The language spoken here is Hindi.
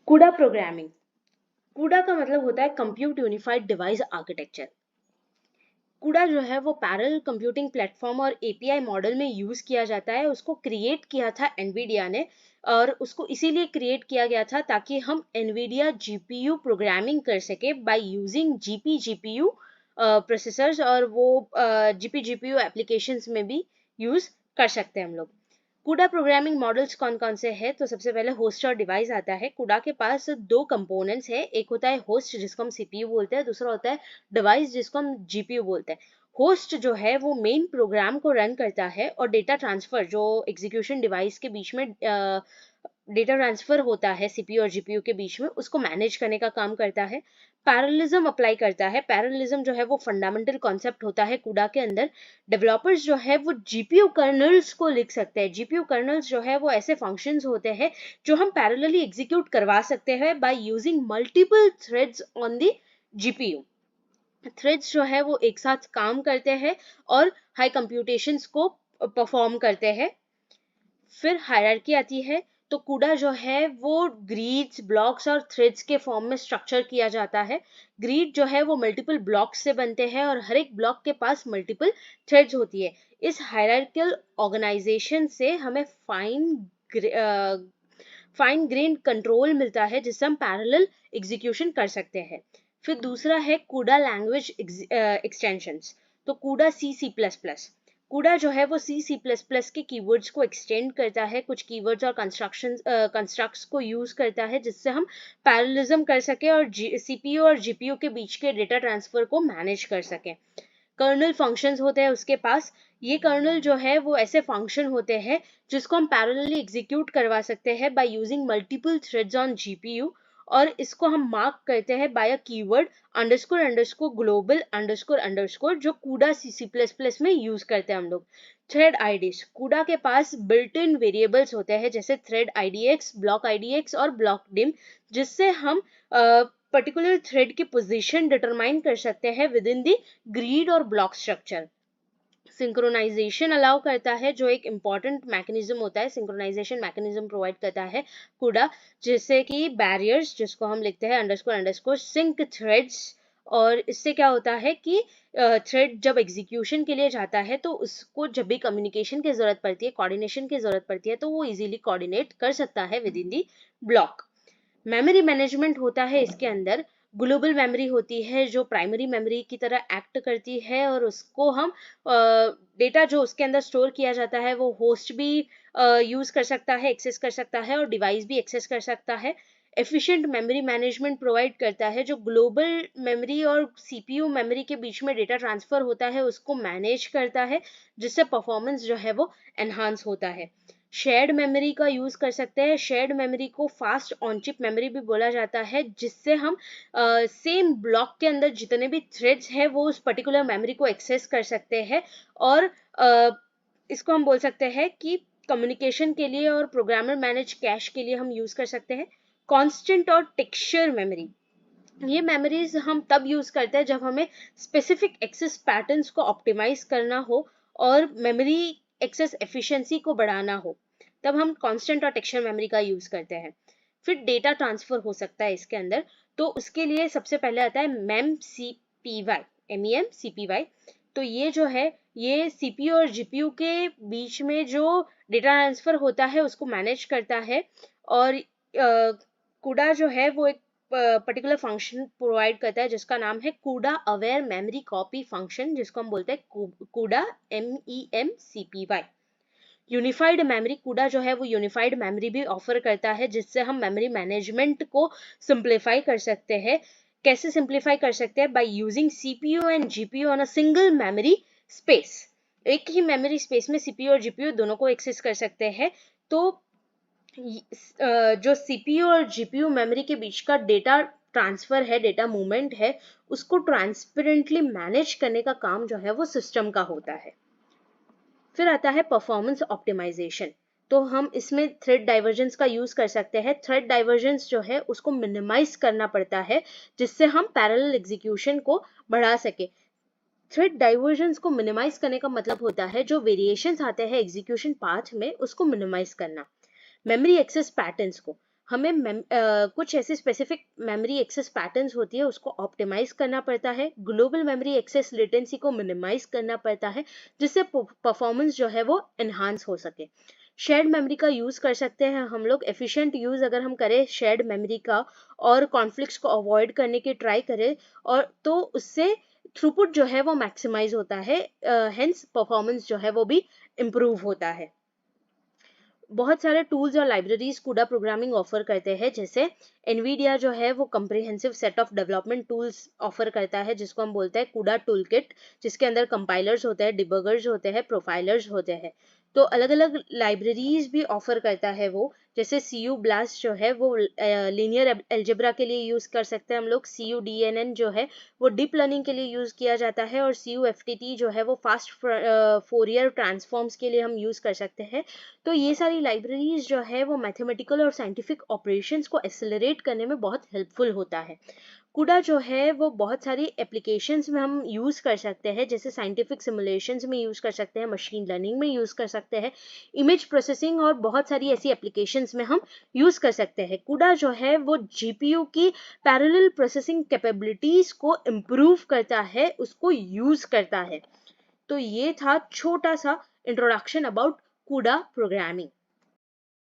CUDA programming. CUDA का मतलब होता है compute unified device architecture. CUDA जो है वो पैरेलल कंप्यूटिंग प्लेटफॉर्म और API मॉडल में यूज किया जाता है। उसको क्रिएट किया था एनवीडिया ने, और उसको इसीलिए क्रिएट किया गया था ताकि हम एनवीडिया GPU प्रोग्रामिंग कर सके बाय यूजिंग GPU प्रोसेसर्स, और वो GPU एप्लीकेशंस में भी यूज कर सकते हैं हम लोग। CUDA प्रोग्रामिंग मॉडल्स कौन कौन से हैं? तो सबसे पहले होस्ट और डिवाइस आता है। CUDA के पास दो कंपोनेंट्स है, एक होता है होस्ट जिसको हम CPU बोलते हैं, दूसरा होता है डिवाइस जिसको हम GPU बोलते हैं। होस्ट जो है वो मेन प्रोग्राम को रन करता है, और डेटा ट्रांसफर जो एग्जीक्यूशन डिवाइस के बीच में डेटा ट्रांसफर होता है CPU और GPU के बीच में, उसको मैनेज करने का काम करता है। पैरेललिज्म अप्लाई करता है। पैरेललिज्म जो है वो फंडामेंटल कॉन्सेप्ट होता है CUDA के अंदर। डेवलपर्स जो है वो GPU कर्नल्स को लिख सकते हैं। GPU कर्नल्स जो है वो ऐसे फंक्शंस होते हैं जो हम पैरेलली एग्जीक्यूट करवा सकते हैं by using multiple threads on the GPU। Threads जो है वो एक साथ काम करते हैं और हाई कंप्यूटेशंस को परफॉर्म करते हैं। फिर हायरार्की आती है। तो CUDA जो है वो ग्रिड्स, ब्लॉक्स और थ्रेड्स के फॉर्म में स्ट्रक्चर किया जाता है। ग्रिड जो है वो मल्टीपल ब्लॉक्स से बनते हैं और हर एक ब्लॉक के पास मल्टीपल थ्रेड्स होती है। इस हायरार्किकल ऑर्गेनाइजेशन से हमें फाइन ग्रेन्ड कंट्रोल मिलता है जिससे हम पैरेलल एग्जीक्यूशन कर सकते हैं। फिर दूसरा है CUDA लैंग्वेज एक्सटेंशंस। तो CUDA C++। CUDA जो है वो C++ के कीवर्ड्स को एक्सटेंड करता है, कुछ कीवर्ड्स और कंस्ट्रक्ट्स को यूज करता है जिससे हम पैरेललिज्म कर सके और CPU और GPU के बीच के डेटा ट्रांसफर को मैनेज कर सके। कर्नल फंक्शंस होते हैं उसके पास। ये कर्नल जो है वो ऐसे फंक्शन होते हैं जिसको हम पैरेलली एग्जीक्यूट करवा सकते हैं by using multiple threads on GPU, और इसको हम मार्क करते हैं by a keyword underscore underscore global underscore underscore, जो CUDA C++ में यूज करते हैं हम लोग। Thread IDs. CUDA के पास बिल्ट इन वेरिएबल्स होते हैं जैसे थ्रेड IDX, ब्लॉक IDX और ब्लॉक डिम, जिससे हम पर्टिकुलर थ्रेड की पोजीशन डिटरमाइन कर सकते हैं विद इन द ग्रिड और ब्लॉक स्ट्रक्चर। सिंक्रोनाइजेशन अलाउ करता है, जो एक इम्पॉर्टेंट मैकेनिज्म होता है। सिंक्रोनाइजेशन मैकेनिज्म प्रोवाइड करता है CUDA, जैसे कि बैरियर्स जिसको हम लिखते हैं अंडरस्कोर अंडरस्कोर सिंक थ्रेड्स। और इससे क्या होता है कि थ्रेड जब एग्जीक्यूशन के लिए जाता है तो उसको जब भी कम्युनिकेशन की जरूरत पड़ती है, कोऑर्डिनेशन की जरूरत पड़ती है, तो वो इजीली कोऑर्डिनेट कर सकता है with in the block. Memory management होता है इसके अंदर। ग्लोबल मेमोरी होती है जो प्राइमरी मेमोरी की तरह एक्ट करती है, और उसको हम डेटा जो उसके अंदर स्टोर किया जाता है वो होस्ट भी यूज कर सकता है, एक्सेस कर सकता है, और डिवाइस भी एक्सेस कर सकता है। एफिशिएंट मेमोरी मैनेजमेंट प्रोवाइड करता है, जो ग्लोबल मेमोरी और CPU मेमोरी के बीच में डेटा ट्रांसफर होता है उसको मैनेज करता है, जिससे परफॉर्मेंस जो है वो एनहांस होता है। शेयर्ड मेमोरी का यूज कर सकते हैं। शेयर्ड मेमोरी को फास्ट ऑन चिप मेमोरी भी बोला जाता है, जिससे हम सेम ब्लॉक के अंदर जितने भी थ्रेड्स हैं वो उस पर्टिकुलर मेमोरी को एक्सेस कर सकते हैं, और इसको हम बोल सकते हैं कि कम्युनिकेशन के लिए और प्रोग्रामर मैनेज कैश के लिए हम यूज कर सकते हैं। कॉन्स्टेंट और टेक्सचर मेमोरी, ये मेमोरीज हम तब यूज करते हैं जब हमें स्पेसिफिक एक्सेस पैटर्न्स को ऑप्टिमाइज करना हो और मेमोरी एक्सेस एफिशिएंसी को बढ़ाना हो, तब हम कांस्टेंट और टेक्सचर मेमोरी का यूज करते हैं। फिर डेटा ट्रांसफर हो सकता है इसके अंदर, तो उसके लिए सबसे पहले आता है MEM-CPY। तो ये जो है ये CPU और GPU के बीच में जो डेटा ट्रांसफर होता है उसको मैनेज करता है, और CUDA जो है वो एक पर्टिकुलर फंक्शन प्रोवाइड करता है जिसका नाम है CUDA aware memory copy function, जिसको हम बोलते हैं CUDA MEMCPY। Unified memory, CUDA जो है वो यूनिफाइड मेमोरी भी ऑफर करता है, जिससे हम मेमोरी मैनेजमेंट को सिंप्लीफाई कर सकते हैं। कैसे सिंप्लीफाई कर सकते हैं? By using CPU and GPU on a single memory space. एक ही मेमोरी स्पेस में CPU और GPU दोनों को एक्सेस कर सकते हैं। तो जो CPU और GPU मेमोरी के बीच का डेटा ट्रांसफर है, डेटा मूवमेंट है, उसको ट्रांसपेरेंटली मैनेज करने का काम जो है वो सिस्टम का होता है। फिर आता है परफॉर्मेंस ऑप्टिमाइजेशन। तो हम इसमें थ्रेड डाइवर्जेंस का यूज कर सकते हैं। थ्रेड डाइवर्जेंस जो है उसको मिनिमाइज करना पड़ता है, जिससे हम पैरेलल एग्जीक्यूशन को बढ़ा सके। थ्रेड डाइवर्जेंस को मिनिमाइज करने का मतलब होता है जो वेरिएशंस आते हैं एग्जीक्यूशन पाथ में उसको मिनिमाइज करना। मेमोरी एक्सेस पैटर्न्स को, हमें कुछ ऐसे स्पेसिफिक मेमोरी एक्सेस पैटर्न्स होती है, उसको ऑप्टिमाइज करना पड़ता है, ग्लोबल मेमोरी एक्सेस लेटेंसी को मिनिमाइज करना पड़ता है, जिससे परफॉर्मेंस जो है वो एनहांस हो सके। शेयर्ड मेमोरी का यूज कर सकते हैं हम लोग, एफिशिएंट यूज अगर हम करें शेयर्ड मेमोरी का और कॉन्फ्लिक्ट्स को अवॉइड करने की ट्राई करें, और तो उससे थ्रूपुट जो है वो मैक्सिमाइज होता है, हेंस परफॉर्मेंस जो है वो भी इम्प्रूव होता है। बहुत सारे टूल्स और लाइब्रेरीज कूडा प्रोग्रामिंग ऑफर करते हैं, जैसे एनवीडिया जो है वो comprehensive set of development tools offer करता है, जिसको हम बोलते हैं कूडा टूल किट, जिसके अंदर कंपाइलर्स होते हैं, डिबगर्स होते हैं, प्रोफाइलर्स होते हैं। तो अलग अलग लाइब्रेरीज भी ऑफर करता है वो, जैसे CU ब्लास्ट जो है वो लीनियर एल्जेब्रा के लिए यूज कर सकते हैं हम लोग, CUDNN जो है वो डीप लर्निंग के लिए यूज किया जाता है, और CUFTT जो है वो फास्ट फोरियर ट्रांसफॉर्म्स के लिए हम यूज कर सकते हैं। तो ये सारी लाइब्रेरीज जो है वो मैथमेटिकल और साइंटिफिक ऑपरेशंस को एक्सेलरेट करने में बहुत हेल्पफुल होता है। कूडा जो है वो बहुत सारी एप्लीकेशंस में हम यूज़ कर सकते हैं, जैसे साइंटिफिक सिमुलेशंस में यूज़ कर सकते हैं, मशीन लर्निंग में यूज़ कर सकते हैं, इमेज प्रोसेसिंग और बहुत सारी ऐसी एप्लीकेशंस में हम यूज़ कर सकते हैं। कूडा जो है वो GPU की पैरेलल प्रोसेसिंग कैपेबिलिटीज को इम्प्रूव करता है, उसको यूज़ करता है। तो ये था छोटा सा इंट्रोडक्शन अबाउट कूडा प्रोग्रामिंग।